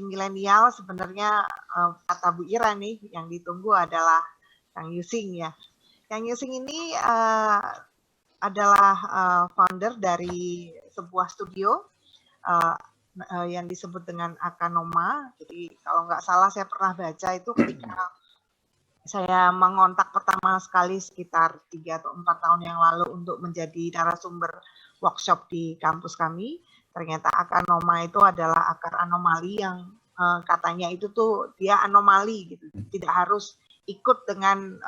milenial sebenarnya kata Bu Ira nih yang ditunggu adalah Kang Yusing ya. Kang Yusing ini adalah founder dari sebuah studio yang disebut dengan Akanoma. Jadi kalau nggak salah saya pernah baca itu ketika saya mengontak pertama sekali sekitar 3 atau 4 tahun yang lalu untuk menjadi narasumber workshop di kampus kami. Ternyata Akanoma itu adalah akar anomali yang katanya itu tuh dia anomali gitu. Tidak harus ikut dengan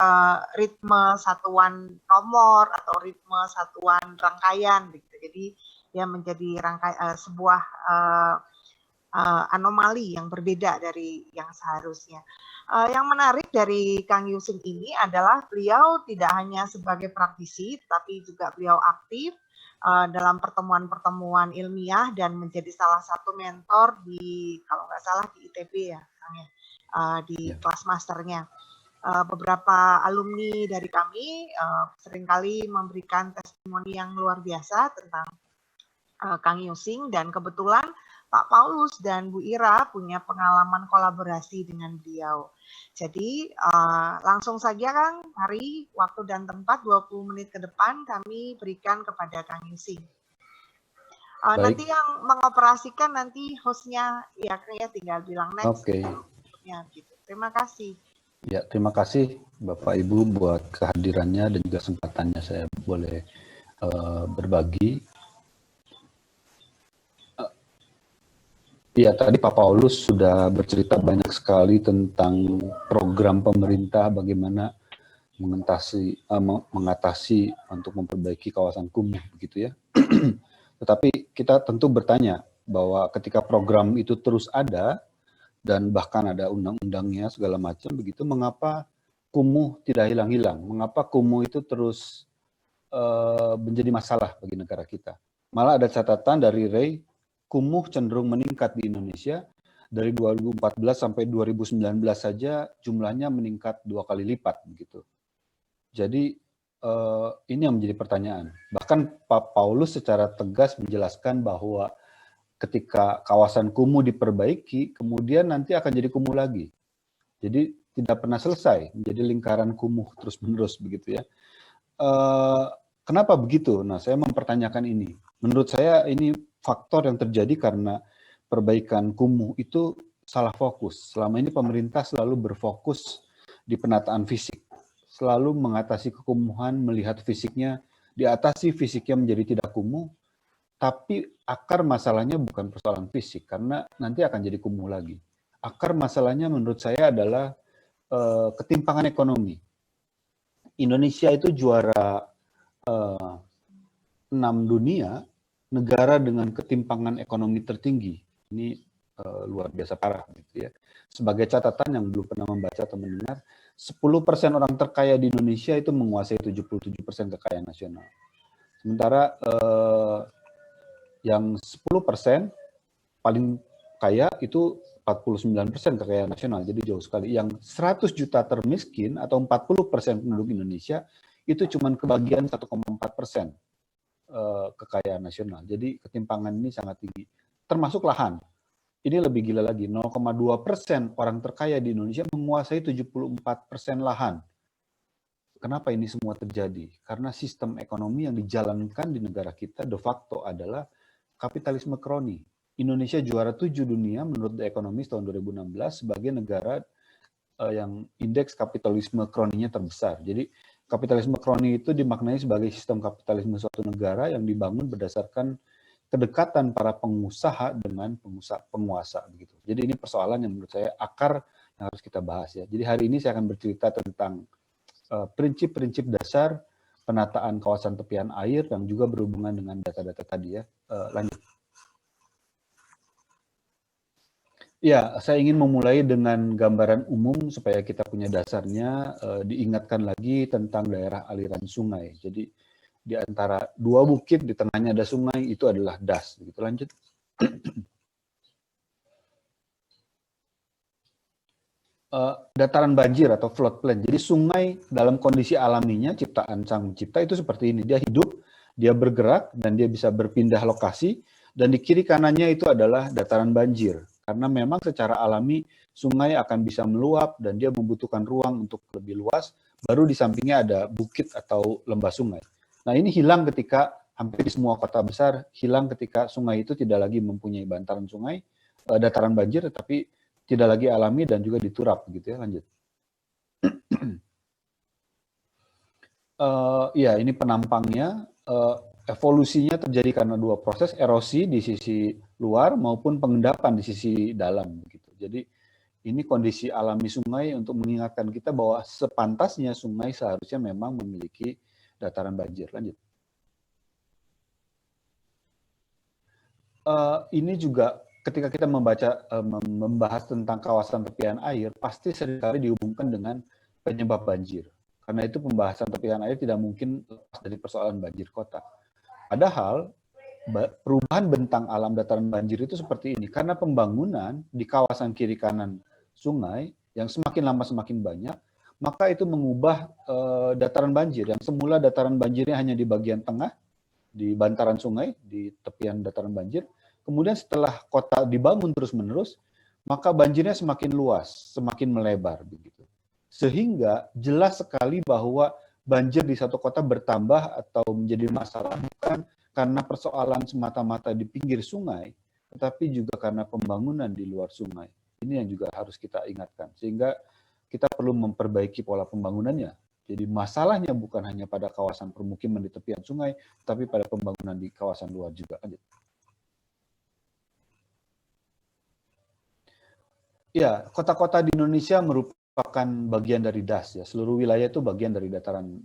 ritme satuan nomor atau ritme satuan rangkaian gitu. Jadi dia menjadi sebuah anomali yang berbeda dari yang seharusnya. Yang menarik dari Kang Yusing ini adalah beliau tidak hanya sebagai praktisi, tapi juga beliau aktif dalam pertemuan-pertemuan ilmiah dan menjadi salah satu mentor di, kalau nggak salah di ITB ya, Kang ya, di kelas masternya. Beberapa alumni dari kami seringkali memberikan testimoni yang luar biasa tentang Kang Yusing, dan kebetulan Pak Paulus dan Bu Ira punya pengalaman kolaborasi dengan beliau. Jadi langsung saja Kang, hari, waktu dan tempat 20 menit ke depan kami berikan kepada Kang Yusing. Nanti yang mengoperasikan nanti hostnya ya tinggal bilang next. Oke. Ya, gitu. Terima kasih. Ya, terima kasih Bapak Ibu buat kehadirannya dan juga kesempatannya saya boleh berbagi. Ya, tadi Pak Paulus sudah bercerita banyak sekali tentang program pemerintah bagaimana mengatasi untuk memperbaiki kawasan kumuh begitu ya. Tetapi kita tentu bertanya bahwa ketika program itu terus ada dan bahkan ada undang-undangnya segala macam begitu, mengapa kumuh tidak hilang-hilang? Mengapa kumuh itu terus menjadi masalah bagi negara kita? Malah ada catatan dari Ray, kumuh cenderung meningkat di Indonesia. Dari 2014 sampai 2019 saja jumlahnya meningkat 2 kali lipat begitu. Jadi ini yang menjadi pertanyaan. Bahkan Pak Paulus secara tegas menjelaskan bahwa ketika kawasan kumuh diperbaiki, kemudian nanti akan jadi kumuh lagi. Jadi tidak pernah selesai, menjadi lingkaran kumuh terus-menerus begitu ya. Kenapa begitu? Nah, saya mempertanyakan ini. Menurut saya ini faktor yang terjadi karena perbaikan kumuh itu salah fokus. Selama ini pemerintah selalu berfokus di penataan fisik. Selalu mengatasi kekumuhan, melihat fisiknya, diatasi fisiknya menjadi tidak kumuh, tapi akar masalahnya bukan persoalan fisik, karena nanti akan jadi kumuh lagi. Akar masalahnya menurut saya adalah ketimpangan ekonomi. Indonesia itu juara 6 dunia, negara dengan ketimpangan ekonomi tertinggi. Ini luar biasa parah gitu ya. Sebagai catatan yang belum pernah membaca atau mendengar, 10% orang terkaya di Indonesia itu menguasai 77% kekayaan nasional. Sementara yang 10% paling kaya itu 49% kekayaan nasional, jadi jauh sekali. Yang 100 juta termiskin atau 40% penduduk Indonesia itu cuma kebagian 1,4% kekayaan nasional. Jadi ketimpangan ini sangat tinggi. Termasuk lahan. Ini lebih gila lagi, 0,2% orang terkaya di Indonesia menguasai 74% lahan. Kenapa ini semua terjadi? Karena sistem ekonomi yang dijalankan di negara kita de facto adalah kapitalisme kroni. Indonesia juara 7 dunia menurut The Economist tahun 2016 sebagai negara yang indeks kapitalisme kroninya terbesar. Jadi kapitalisme kroni itu dimaknai sebagai sistem kapitalisme suatu negara yang dibangun berdasarkan kedekatan para pengusaha dengan penguasa begitu. Jadi ini persoalan yang menurut saya akar yang harus kita bahas ya. Jadi hari ini saya akan bercerita tentang prinsip-prinsip dasar penataan kawasan tepian air yang juga berhubungan dengan data-data tadi ya. Lanjut. Ya, saya ingin memulai dengan gambaran umum supaya kita punya dasarnya, diingatkan lagi tentang daerah aliran sungai. Jadi di antara dua bukit di tengahnya ada sungai, itu adalah das. Begitu, lanjut. Dataran banjir atau floodplain. Jadi sungai dalam kondisi alaminya ciptaan Sang Pencipta itu seperti ini. Dia hidup, dia bergerak, dan dia bisa berpindah lokasi. Dan di kiri kanannya itu adalah dataran banjir. Karena memang secara alami sungai akan bisa meluap dan dia membutuhkan ruang untuk lebih luas, baru di sampingnya ada bukit atau lembah sungai. Nah, ini hilang ketika hampir di semua kota besar, hilang ketika sungai itu tidak lagi mempunyai bantaran sungai, dataran banjir, tetapi tidak lagi alami dan juga diturap, gitu ya. Lanjut. Ya, ini penampangnya. Evolusinya terjadi karena dua proses, erosi di sisi luar maupun pengendapan di sisi dalam. Gitu. Jadi ini kondisi alami sungai untuk mengingatkan kita bahwa sepantasnya sungai seharusnya memang memiliki dataran banjir. Lanjut. Ini juga ketika kita membahas tentang kawasan tepian air, pasti seringkali dihubungkan dengan penyebab banjir. Karena itu pembahasan tepian air tidak mungkin lepas dari persoalan banjir kota. Padahal perubahan bentang alam dataran banjir itu seperti ini. Karena pembangunan di kawasan kiri kanan sungai yang semakin lama semakin banyak, maka itu mengubah dataran banjir. Yang semula dataran banjirnya hanya di bagian tengah, di bantaran sungai, di tepian dataran banjir. Kemudian setelah kota dibangun terus-menerus, maka banjirnya semakin luas, semakin melebar. Begitu. Sehingga jelas sekali bahwa banjir di satu kota bertambah atau menjadi masalah bukan karena persoalan semata-mata di pinggir sungai, tetapi juga karena pembangunan di luar sungai. Ini yang juga harus kita ingatkan. Sehingga kita perlu memperbaiki pola pembangunannya. Jadi masalahnya bukan hanya pada kawasan permukiman di tepian sungai, tapi pada pembangunan di kawasan luar juga. Ya, kota-kota di Indonesia merupakan bagian dari DAS ya. Seluruh wilayah itu bagian dari dataran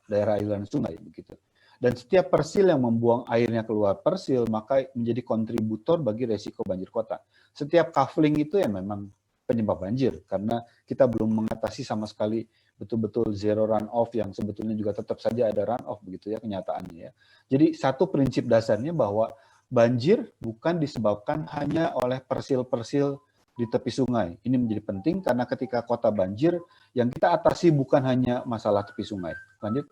daerah aliran sungai begitu. Dan setiap persil yang membuang airnya keluar persil maka menjadi kontributor bagi resiko banjir kota. Setiap kafling itu ya memang penyebab banjir karena kita belum mengatasi sama sekali betul-betul zero runoff yang sebetulnya juga tetap saja ada runoff begitu ya kenyataannya ya. Jadi satu prinsip dasarnya bahwa banjir bukan disebabkan hanya oleh persil-persil di tepi sungai. Ini menjadi penting karena ketika kota banjir, yang kita atasi bukan hanya masalah tepi sungai. Lanjut.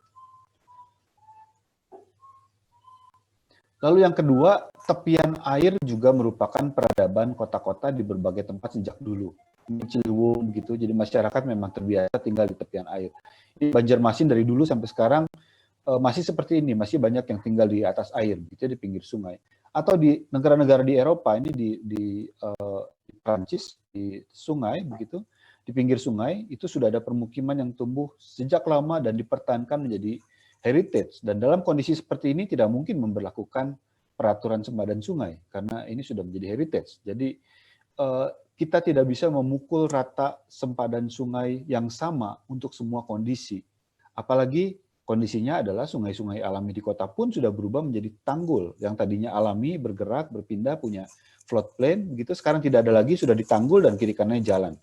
Lalu yang kedua, tepian air juga merupakan peradaban kota-kota di berbagai tempat sejak dulu. Ciliwung gitu, jadi masyarakat memang terbiasa tinggal di tepian air. Ini Banjarmasin dari dulu sampai sekarang masih seperti ini, masih banyak yang tinggal di atas air, gitu di pinggir sungai. Atau di negara-negara di Eropa, ini di Prancis, di sungai, begitu, di pinggir sungai, itu sudah ada permukiman yang tumbuh sejak lama dan dipertahankan menjadi heritage. Dan dalam kondisi seperti ini tidak mungkin memberlakukan peraturan sempadan sungai, karena ini sudah menjadi heritage. Jadi kita tidak bisa memukul rata sempadan sungai yang sama untuk semua kondisi. Apalagi kondisinya adalah sungai-sungai alami di kota pun sudah berubah menjadi tanggul. Yang tadinya alami, bergerak, berpindah, punya floodplain, begitu sekarang tidak ada lagi, sudah ditanggul dan kiri kanannya jalan.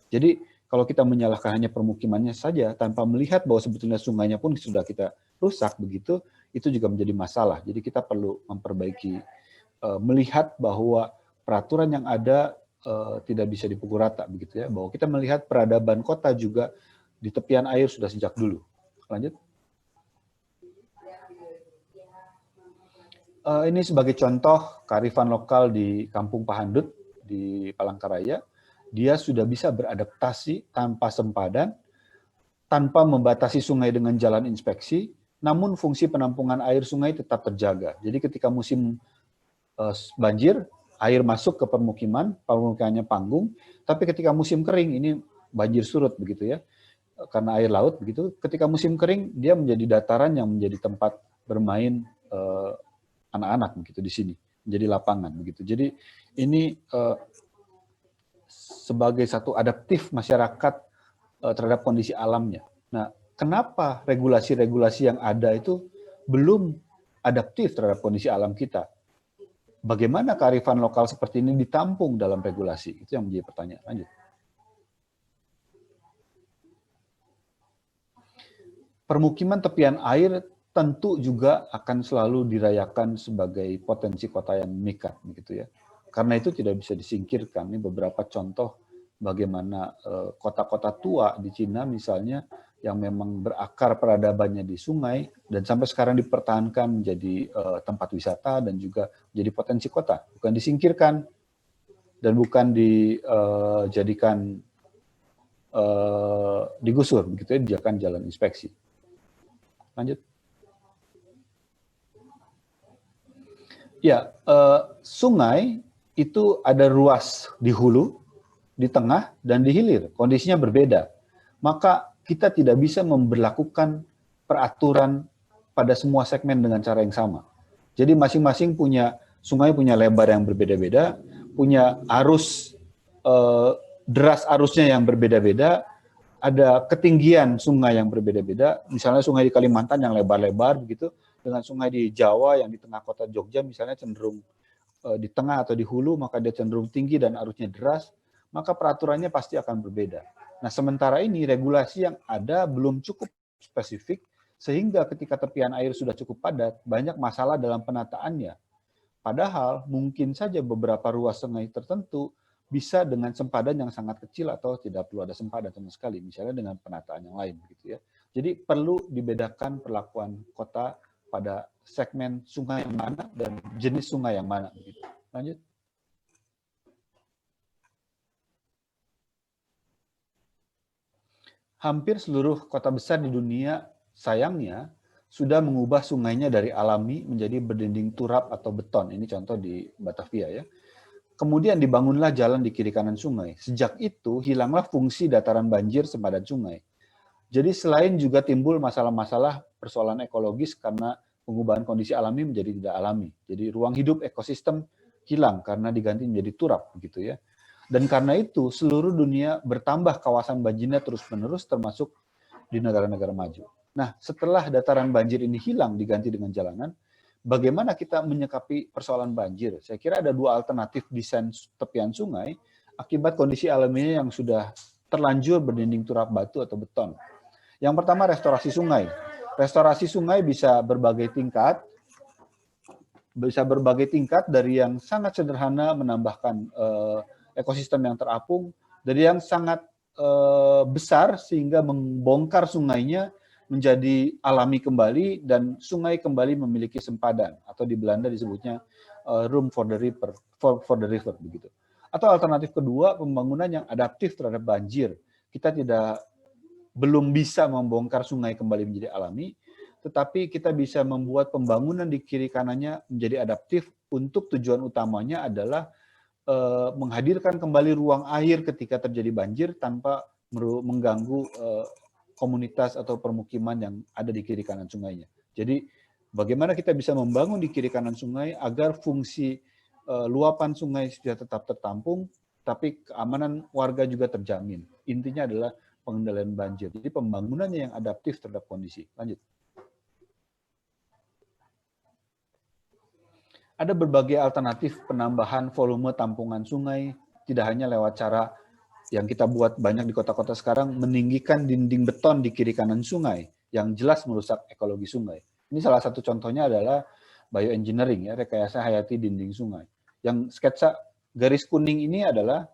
Jadi kalau kita menyalahkan hanya permukimannya saja, tanpa melihat bahwa sebetulnya sungainya pun sudah kita rusak, begitu, itu juga menjadi masalah. Jadi kita perlu memperbaiki, melihat bahwa peraturan yang ada tidak bisa dipukul rata, begitu ya. Bahwa kita melihat peradaban kota juga di tepian air sudah sejak dulu. Lanjut. Ini sebagai contoh kearifan lokal di Kampung Pahandut di Palangkaraya. Dia sudah bisa beradaptasi tanpa sempadan, tanpa membatasi sungai dengan jalan inspeksi, namun fungsi penampungan air sungai tetap terjaga. Jadi ketika musim banjir, air masuk ke permukimannya panggung, tapi ketika musim kering, ini banjir surut begitu ya, karena air laut begitu. Ketika musim kering, dia menjadi dataran yang menjadi tempat bermain anak-anak begitu di sini, menjadi lapangan begitu. Jadi ini sebagai satu adaptif masyarakat terhadap kondisi alamnya. Nah, kenapa regulasi-regulasi yang ada itu belum adaptif terhadap kondisi alam kita? Bagaimana kearifan lokal seperti ini ditampung dalam regulasi? Itu yang menjadi pertanyaan. Lanjut. Permukiman tepian air tentu juga akan selalu dirayakan sebagai potensi kota yang memikat, begitu ya. Karena itu tidak bisa disingkirkan. Ini beberapa contoh bagaimana kota-kota tua di Cina misalnya yang memang berakar peradabannya di sungai dan sampai sekarang dipertahankan menjadi tempat wisata dan juga menjadi potensi kota. Bukan disingkirkan. dan bukan dijadikan digusur, begitu ya, dijadikan jalan inspeksi. Lanjut. Ya, sungai itu ada ruas di hulu, di tengah, dan di hilir. Kondisinya berbeda. Maka kita tidak bisa memberlakukan peraturan pada semua segmen dengan cara yang sama. Jadi masing-masing sungai punya lebar yang berbeda-beda, punya arus, deras arusnya yang berbeda-beda, ada ketinggian sungai yang berbeda-beda. Misalnya sungai di Kalimantan yang lebar-lebar begitu, dengan sungai di Jawa yang di tengah kota Jogja misalnya cenderung di tengah atau di hulu, maka dia cenderung tinggi dan arusnya deras, maka peraturannya pasti akan berbeda. Nah, sementara ini regulasi yang ada belum cukup spesifik, sehingga ketika tepian air sudah cukup padat, banyak masalah dalam penataannya. Padahal mungkin saja beberapa ruas sungai tertentu bisa dengan sempadan yang sangat kecil atau tidak perlu ada sempadan sama sekali, misalnya dengan penataan yang lain, begitu ya. Jadi perlu dibedakan perlakuan kota pada segmen sungai yang mana dan jenis sungai yang mana. Begitu. Lanjut. Hampir seluruh kota besar di dunia, sayangnya, sudah mengubah sungainya dari alami menjadi berdinding turap atau beton. Ini contoh di Batavia ya. Kemudian dibangunlah jalan di kiri kanan sungai. Sejak itu, hilanglah fungsi dataran banjir sempadan sungai. Jadi selain juga timbul masalah-masalah persoalan ekologis karena pengubahan kondisi alami menjadi tidak alami. Jadi ruang hidup ekosistem hilang karena diganti menjadi turap, begitu ya. Dan karena itu seluruh dunia bertambah kawasan banjirnya terus-menerus, termasuk di negara-negara maju. Nah, setelah dataran banjir ini hilang diganti dengan jalanan, bagaimana kita menyikapi persoalan banjir? Saya kira ada dua alternatif desain tepian sungai akibat kondisi alaminya yang sudah terlanjur berdinding turap batu atau beton. Yang pertama, restorasi sungai. Restorasi sungai bisa berbagai tingkat dari yang sangat sederhana menambahkan ekosistem yang terapung, dari yang sangat besar sehingga membongkar sungainya menjadi alami kembali dan sungai kembali memiliki sempadan, atau di Belanda disebutnya room for the river begitu. Atau alternatif kedua, pembangunan yang adaptif terhadap banjir. Kita belum bisa membongkar sungai kembali menjadi alami, tetapi kita bisa membuat pembangunan di kiri kanannya menjadi adaptif untuk tujuan utamanya adalah menghadirkan kembali ruang air ketika terjadi banjir tanpa mengganggu komunitas atau permukiman yang ada di kiri kanan sungainya. Jadi bagaimana kita bisa membangun di kiri kanan sungai agar fungsi luapan sungai sudah tetap tertampung, tapi keamanan warga juga terjamin. Intinya adalah pengendalian banjir. Jadi pembangunannya yang adaptif terhadap kondisi. Lanjut. Ada berbagai alternatif penambahan volume tampungan sungai, tidak hanya lewat cara yang kita buat banyak di kota-kota sekarang, meninggikan dinding beton di kiri kanan sungai, yang jelas merusak ekologi sungai. Ini salah satu contohnya adalah bioengineering, ya, rekayasa hayati dinding sungai. Yang sketsa garis kuning ini adalah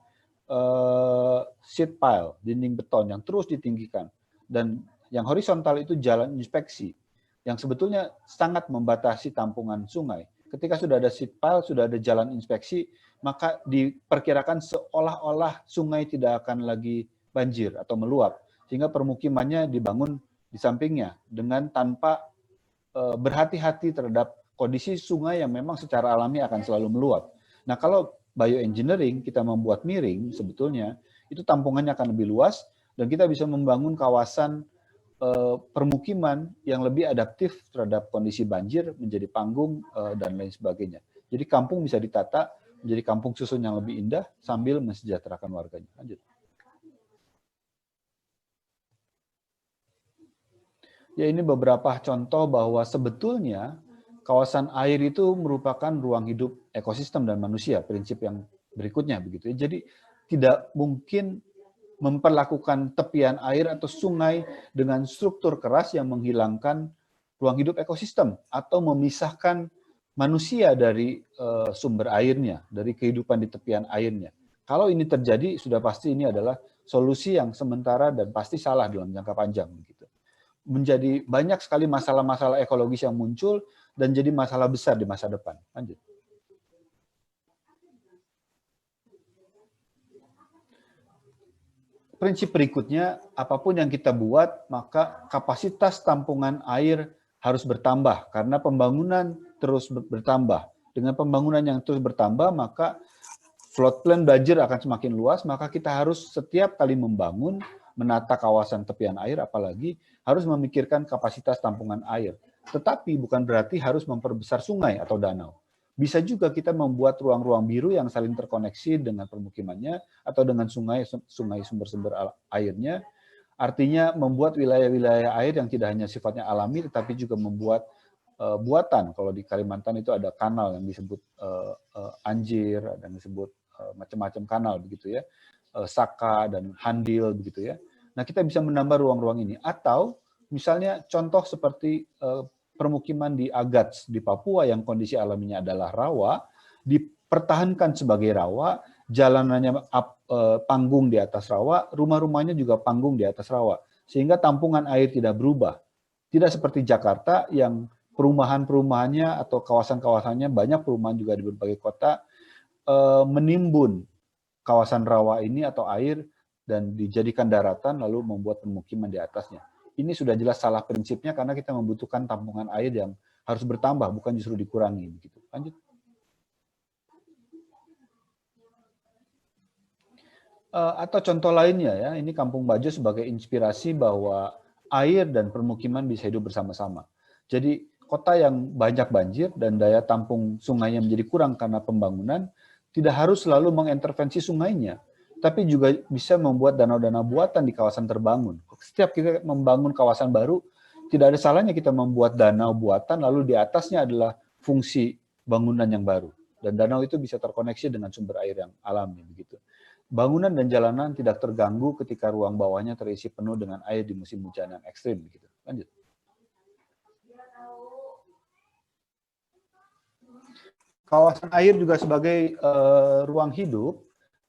sheet pile, dinding beton yang terus ditinggikan. Dan yang horizontal itu jalan inspeksi, yang sebetulnya sangat membatasi tampungan sungai. Ketika sudah ada sheet pile, sudah ada jalan inspeksi, maka diperkirakan seolah-olah sungai tidak akan lagi banjir atau meluap, sehingga permukimannya dibangun di sampingnya dengan tanpa berhati-hati terhadap kondisi sungai yang memang secara alami akan selalu meluap. Nah, kalau bioengineering kita membuat miring, sebetulnya itu tampungannya akan lebih luas dan kita bisa membangun kawasan permukiman yang lebih adaptif terhadap kondisi banjir, menjadi panggung dan lain sebagainya. Jadi kampung bisa ditata menjadi kampung susun yang lebih indah sambil mensejahterakan warganya. Lanjut. Ya, ini beberapa contoh bahwa sebetulnya kawasan air itu merupakan ruang hidup ekosistem dan manusia, prinsip yang berikutnya begitu ya. Jadi tidak mungkin memperlakukan tepian air atau sungai dengan struktur keras yang menghilangkan ruang hidup ekosistem atau memisahkan manusia dari sumber airnya, dari kehidupan di tepian airnya. Kalau ini terjadi, sudah pasti ini adalah solusi yang sementara dan pasti salah dalam jangka panjang begitu. Menjadi banyak sekali masalah-masalah ekologis yang muncul dan jadi masalah besar di masa depan. Lanjut. prinsip berikutnya, apapun yang kita buat, maka kapasitas tampungan air harus bertambah, karena pembangunan terus bertambah. Dengan pembangunan yang terus bertambah, maka floodplain banjir akan semakin luas, maka kita harus setiap kali membangun, menata kawasan tepian air, apalagi harus memikirkan kapasitas tampungan air. Tetapi bukan berarti harus memperbesar sungai atau danau. Bisa juga kita membuat ruang-ruang biru yang saling terkoneksi dengan permukimannya atau dengan sungai sumber-sumber airnya. Artinya membuat wilayah-wilayah air yang tidak hanya sifatnya alami, tetapi juga membuat buatan. Kalau di Kalimantan itu ada kanal yang disebut Anjir, ada yang disebut macam-macam kanal begitu ya, Saka dan Handil begitu ya. Nah, kita bisa menambah ruang-ruang ini. Atau misalnya contoh seperti permukiman di Agats di Papua yang kondisi alaminya adalah rawa, dipertahankan sebagai rawa, jalanannya panggung di atas rawa, rumah-rumahnya juga panggung di atas rawa, sehingga tampungan air tidak berubah. Tidak seperti Jakarta yang perumahan-perumahannya atau kawasan-kawasannya, banyak perumahan juga di berbagai kota, menimbun kawasan rawa ini atau air dan dijadikan daratan lalu membuat pemukiman di atasnya. Ini sudah jelas salah prinsipnya karena kita membutuhkan tampungan air yang harus bertambah, bukan justru dikurangi. Begitu. Lanjut. Atau contoh lainnya ya, ini Kampung Bajo sebagai inspirasi bahwa air dan permukiman bisa hidup bersama-sama. Jadi kota yang banyak banjir dan daya tampung sungainya menjadi kurang karena pembangunan, tidak harus selalu mengintervensi sungainya, tapi juga bisa membuat danau-danau buatan di kawasan terbangun. Setiap kita membangun kawasan baru, tidak ada salahnya kita membuat danau buatan, lalu di atasnya adalah fungsi bangunan yang baru. Dan danau itu bisa terkoneksi dengan sumber air yang alami. Begitu. Bangunan dan jalanan tidak terganggu ketika ruang bawahnya terisi penuh dengan air di musim hujan yang ekstrim. Begitu. Lanjut. Kawasan air juga sebagai ruang hidup,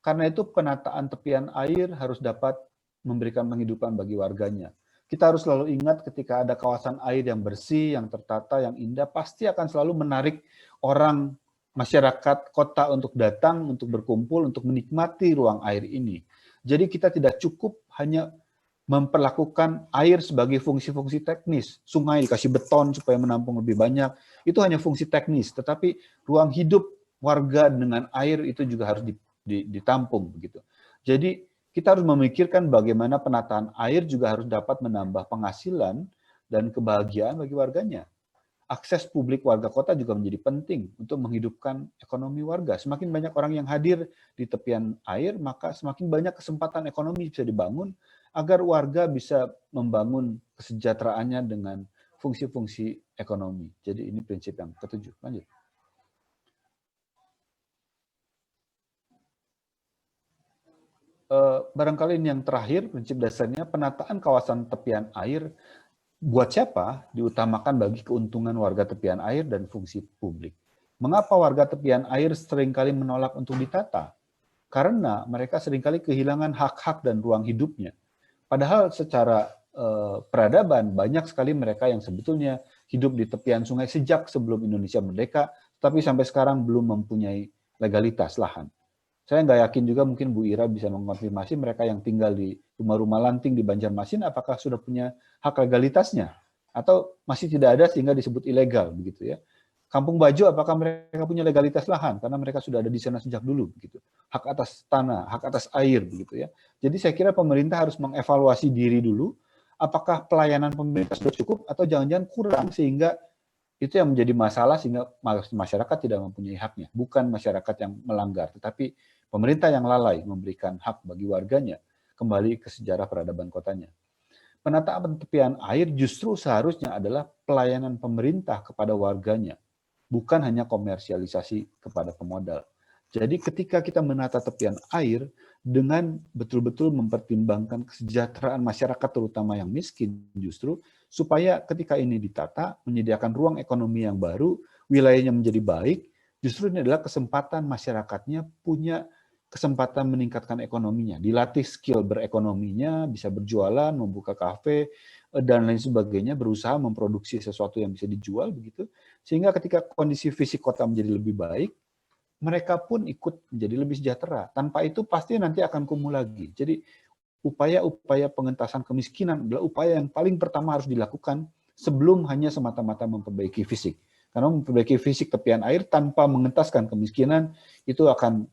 karena itu penataan tepian air harus dapat memberikan penghidupan bagi warganya. Kita harus selalu ingat ketika ada kawasan air yang bersih, yang tertata, yang indah, pasti akan selalu menarik orang masyarakat kota untuk datang, untuk berkumpul, untuk menikmati ruang air ini. Jadi kita tidak cukup hanya memperlakukan air sebagai fungsi-fungsi teknis. Sungai dikasih beton supaya menampung lebih banyak, itu hanya fungsi teknis. Tetapi ruang hidup warga dengan air itu juga harus ditampung begitu. Jadi kita harus memikirkan bagaimana penataan air juga harus dapat menambah penghasilan dan kebahagiaan bagi warganya. Akses publik warga kota juga menjadi penting untuk menghidupkan ekonomi warga. Semakin banyak orang yang hadir di tepian air, maka semakin banyak kesempatan ekonomi bisa dibangun agar warga bisa membangun kesejahteraannya dengan fungsi-fungsi ekonomi. Jadi ini prinsip yang ketujuh. Lanjut. Barangkali ini yang terakhir, prinsip dasarnya penataan kawasan tepian air buat siapa diutamakan bagi keuntungan warga tepian air dan fungsi publik. Mengapa warga tepian air seringkali menolak untuk ditata? Karena mereka seringkali kehilangan hak-hak dan ruang hidupnya. Padahal secara peradaban banyak sekali mereka yang sebetulnya hidup di tepian sungai sejak sebelum Indonesia merdeka, tapi sampai sekarang belum mempunyai legalitas lahan. Saya nggak yakin juga, mungkin Bu Ira bisa mengonfirmasi mereka yang tinggal di rumah-rumah lanting di Banjarmasin apakah sudah punya hak legalitasnya atau masih tidak ada sehingga disebut ilegal begitu ya. Kampung Bajo apakah mereka punya legalitas lahan karena mereka sudah ada di sana sejak dulu begitu. Hak atas tanah, hak atas air begitu ya. Jadi saya kira pemerintah harus mengevaluasi diri dulu, apakah pelayanan pemerintah sudah cukup atau jangan-jangan kurang sehingga itu yang menjadi masalah sehingga masyarakat tidak mempunyai haknya. Bukan masyarakat yang melanggar, tetapi pemerintah yang lalai memberikan hak bagi warganya kembali ke sejarah peradaban kotanya. Penataan tepian air justru seharusnya adalah pelayanan pemerintah kepada warganya, bukan hanya komersialisasi kepada pemodal. Jadi ketika kita menata tepian air dengan betul-betul mempertimbangkan kesejahteraan masyarakat terutama yang miskin justru, supaya ketika ini ditata, menyediakan ruang ekonomi yang baru, wilayahnya menjadi baik, justru ini adalah kesempatan masyarakatnya punya kesempatan meningkatkan ekonominya, dilatih skill berekonominya, bisa berjualan, membuka kafe, dan lain sebagainya, berusaha memproduksi sesuatu yang bisa dijual begitu, sehingga ketika kondisi fisik kota menjadi lebih baik, mereka pun ikut menjadi lebih sejahtera. Tanpa itu pasti nanti akan kumuh lagi. Jadi upaya-upaya pengentasan kemiskinan adalah upaya yang paling pertama harus dilakukan sebelum hanya semata-mata memperbaiki fisik. Karena memperbaiki fisik tepian air tanpa mengentaskan kemiskinan itu akan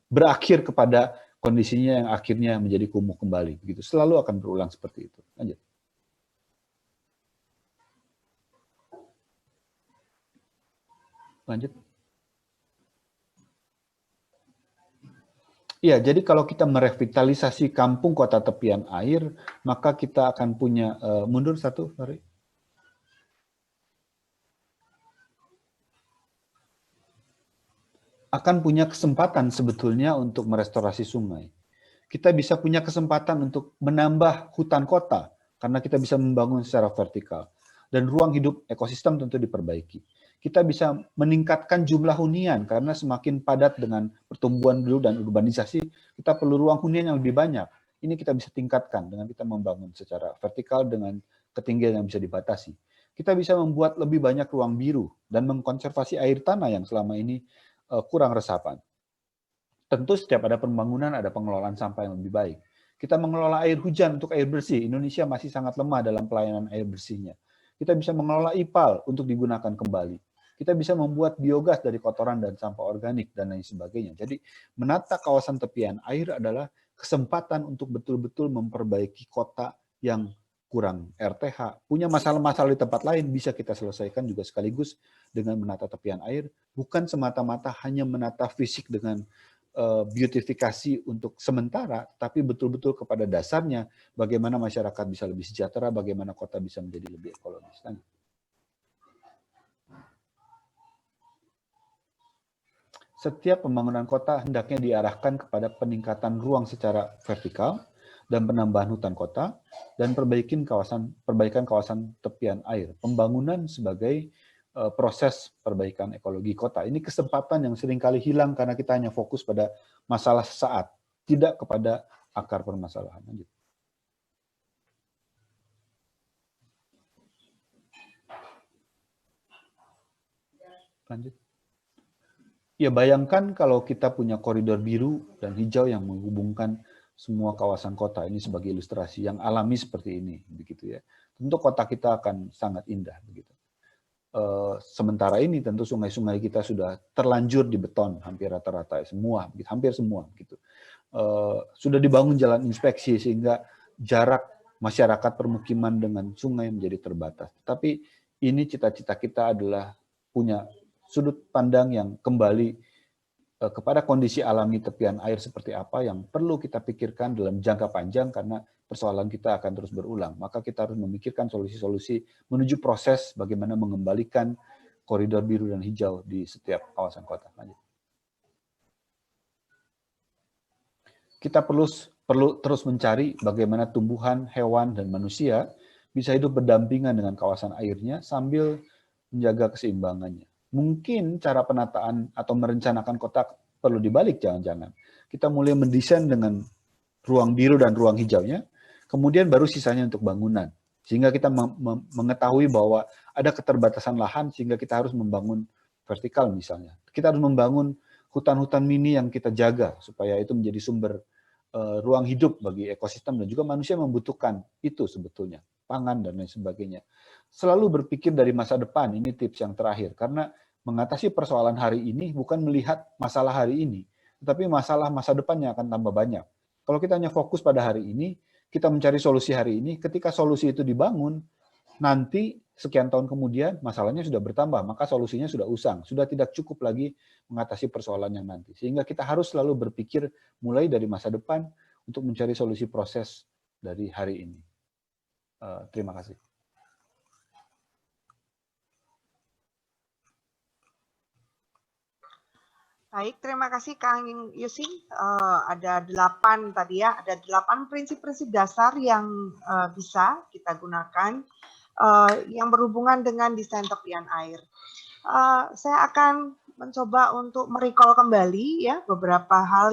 berakhir kepada kondisinya yang akhirnya menjadi kumuh kembali. Begitu. Selalu akan berulang seperti itu. Lanjut. Lanjut. Ya, jadi kalau kita merevitalisasi kampung kota tepian air, maka kita akan punya, mundur satu, sorry. Akan punya kesempatan sebetulnya untuk merestorasi sungai. Kita bisa punya kesempatan untuk menambah hutan kota, karena kita bisa membangun secara vertikal. Dan ruang hidup ekosistem tentu diperbaiki. Kita bisa meningkatkan jumlah hunian, karena semakin padat dengan pertumbuhan penduduk dan urbanisasi, kita perlu ruang hunian yang lebih banyak. Ini kita bisa tingkatkan dengan kita membangun secara vertikal dengan ketinggian yang bisa dibatasi. Kita bisa membuat lebih banyak ruang biru dan mengkonservasi air tanah yang selama ini kurang resapan. Tentu setiap ada pembangunan ada pengelolaan sampah yang lebih baik. Kita mengelola air hujan untuk air bersih. Indonesia masih sangat lemah dalam pelayanan air bersihnya. Kita bisa mengelola IPAL untuk digunakan kembali. Kita bisa membuat biogas dari kotoran dan sampah organik dan lain sebagainya. Jadi menata kawasan tepian air adalah kesempatan untuk betul-betul memperbaiki kota yang kurang RTH. Punya masalah-masalah di tempat lain bisa kita selesaikan juga sekaligus dengan menata tepian air. Bukan semata-mata hanya menata fisik dengan beautifikasi untuk sementara, tapi betul-betul kepada dasarnya bagaimana masyarakat bisa lebih sejahtera, bagaimana kota bisa menjadi lebih ekologis. Setiap pembangunan kota hendaknya diarahkan kepada peningkatan ruang secara vertikal dan penambahan hutan kota dan perbaikan kawasan tepian air. Pembangunan sebagai proses perbaikan ekologi kota. Ini kesempatan yang seringkali hilang karena kita hanya fokus pada masalah sesaat, tidak kepada akar permasalahan. Lanjut. Ya, bayangkan kalau kita punya koridor biru dan hijau yang menghubungkan semua kawasan kota ini sebagai ilustrasi yang alami seperti ini, begitu ya. Tentu kota kita akan sangat indah, begitu. Sementara ini tentu sungai-sungai kita sudah terlanjur di beton hampir rata-rata semua, hampir semua gitu. Sudah dibangun jalan inspeksi sehingga jarak masyarakat permukiman dengan sungai menjadi terbatas. Tapi ini cita-cita kita adalah punya sudut pandang yang kembali kepada kondisi alami tepian air seperti apa yang perlu kita pikirkan dalam jangka panjang karena persoalan kita akan terus berulang. Maka kita harus memikirkan solusi-solusi menuju proses bagaimana mengembalikan koridor biru dan hijau di setiap kawasan kota. Lanjut. Kita perlu terus mencari bagaimana tumbuhan, hewan, dan manusia bisa hidup berdampingan dengan kawasan airnya sambil menjaga keseimbangannya. Mungkin cara penataan atau merencanakan kota perlu dibalik jangan-jangan. Kita mulai mendesain dengan ruang biru dan ruang hijaunya, kemudian baru sisanya untuk bangunan. Sehingga kita mengetahui bahwa ada keterbatasan lahan sehingga kita harus membangun vertikal misalnya. Kita harus membangun hutan-hutan mini yang kita jaga supaya itu menjadi sumber ruang hidup bagi ekosistem dan juga manusia membutuhkan itu sebetulnya, pangan dan lain sebagainya. Selalu berpikir dari masa depan, ini tips yang terakhir, karena mengatasi persoalan hari ini bukan melihat masalah hari ini, tetapi masalah masa depan yang akan tambah banyak. Kalau kita hanya fokus pada hari ini, kita mencari solusi hari ini, ketika solusi itu dibangun, nanti sekian tahun kemudian masalahnya sudah bertambah, maka solusinya sudah usang, sudah tidak cukup lagi mengatasi persoalan yang nanti. Sehingga kita harus selalu berpikir mulai dari masa depan untuk mencari solusi proses dari hari ini. Terima kasih. Baik, terima kasih Kang Yusing. Ada 8 tadi ya, ada 8 prinsip-prinsip dasar yang bisa kita gunakan yang berhubungan dengan desain tepian air. Saya akan mencoba untuk merecall kembali ya beberapa hal